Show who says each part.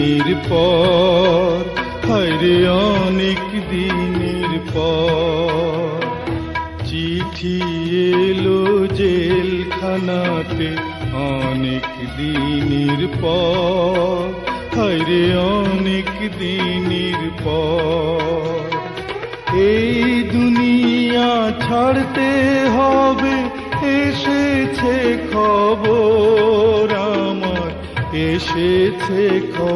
Speaker 1: দিনের পর, হায়রে অনেক দিনের পর। চিঠি এলো জেলখানাতে অনেক দিনের পর, হায়রে অনেক দিনের পর। এই দুনিয়া ছাড়তে হবে, এসেছে খবর আমার, এসেছে খবর।